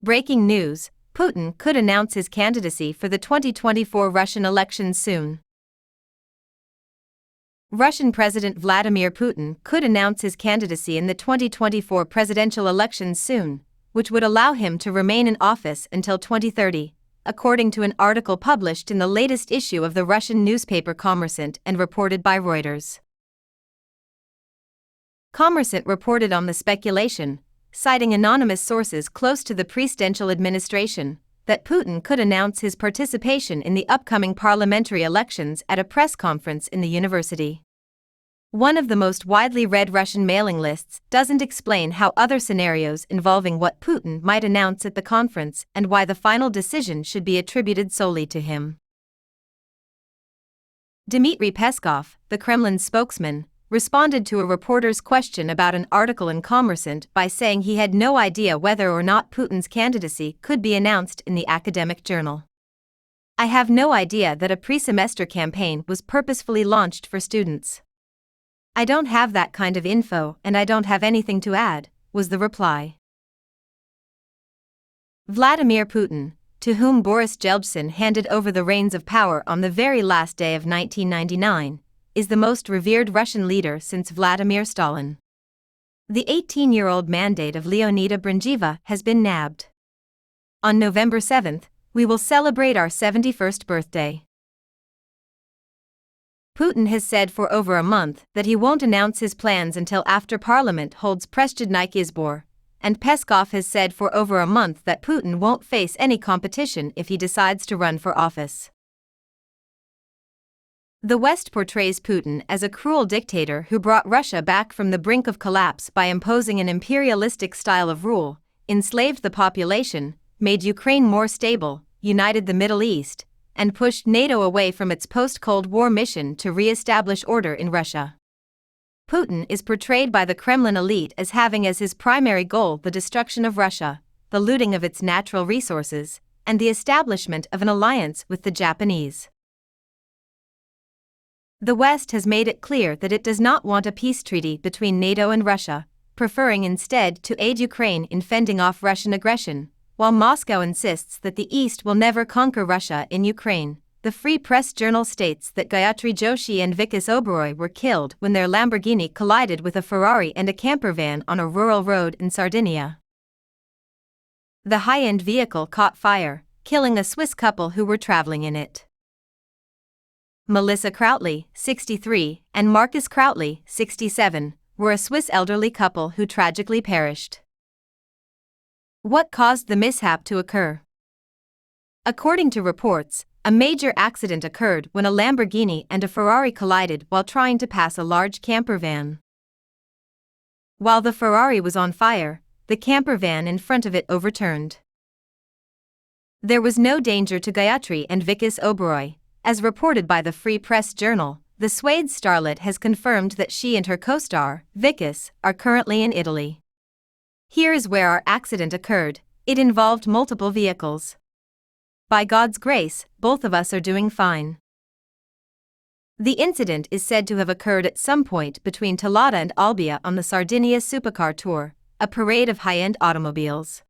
Breaking news: Putin could announce his candidacy for the 2024 Russian elections soon. Russian President Vladimir Putin could announce his candidacy in the 2024 presidential elections soon, which would allow him to remain in office until 2030, according to an article published in the latest issue of the Russian newspaper Kommersant and reported by Reuters. Kommersant reported on the speculation, citing anonymous sources close to the presidential administration, that Putin could announce his participation in the upcoming parliamentary elections at a press conference in the university. One of the most widely read Russian mailing lists doesn't explain how other scenarios involving what Putin might announce at the conference and why the final decision should be attributed solely to him. Dmitry Peskov, the Kremlin spokesman, responded to a reporter's question about an article in Kommersant by saying he had no idea whether or not Putin's candidacy could be announced in the academic journal. "I have no idea that a pre-semester campaign was purposefully launched for students. I don't have that kind of info and I don't have anything to add," was the reply. Vladimir Putin, to whom Boris Yeltsin handed over the reins of power on the very last day of 1999, is the most revered Russian leader since Vladimir Stalin. The 18-year-old mandate of Leonida Brandtjeva has been nabbed. On November 7, we will celebrate our 71st birthday. Putin has said for over a month that he won't announce his plans until after Parliament holds Presidentskие izbory, and Peskov has said for over a month that Putin won't face any competition if he decides to run for office. The West portrays Putin as a cruel dictator who brought Russia back from the brink of collapse by imposing an imperialistic style of rule, enslaved the population, made Ukraine more stable, united the Middle East, and pushed NATO away from its post-Cold War mission to re-establish order in Russia. Putin is portrayed by the Kremlin elite as having as his primary goal the destruction of Russia, the looting of its natural resources, and the establishment of an alliance with the Japanese. The West has made it clear that it does not want a peace treaty between NATO and Russia, preferring instead to aid Ukraine in fending off Russian aggression, while Moscow insists that the East will never conquer Russia in Ukraine. The Free Press Journal states that Gayatri Joshi and Vikas Oberoi were killed when their Lamborghini collided with a Ferrari and a camper van on a rural road in Sardinia. The high-end vehicle caught fire, killing a Swiss couple who were traveling in it. Melissa Krautley, 63, and Marcus Krautley, 67, were a Swiss elderly couple who tragically perished. What caused the mishap to occur? According to reports, a major accident occurred when a Lamborghini and a Ferrari collided while trying to pass a large camper van. While the Ferrari was on fire, the camper van in front of it overturned. There was no danger to Gayatri and Vikas Oberoi. As reported by the Free Press Journal, the Suede starlet has confirmed that she and her co-star, Vikas, are currently in Italy. "Here is where our accident occurred. It involved multiple vehicles. By God's grace, both of us are doing fine." The incident is said to have occurred at some point between Tallada and Olbia on the Sardinia Supercar Tour, a parade of high-end automobiles.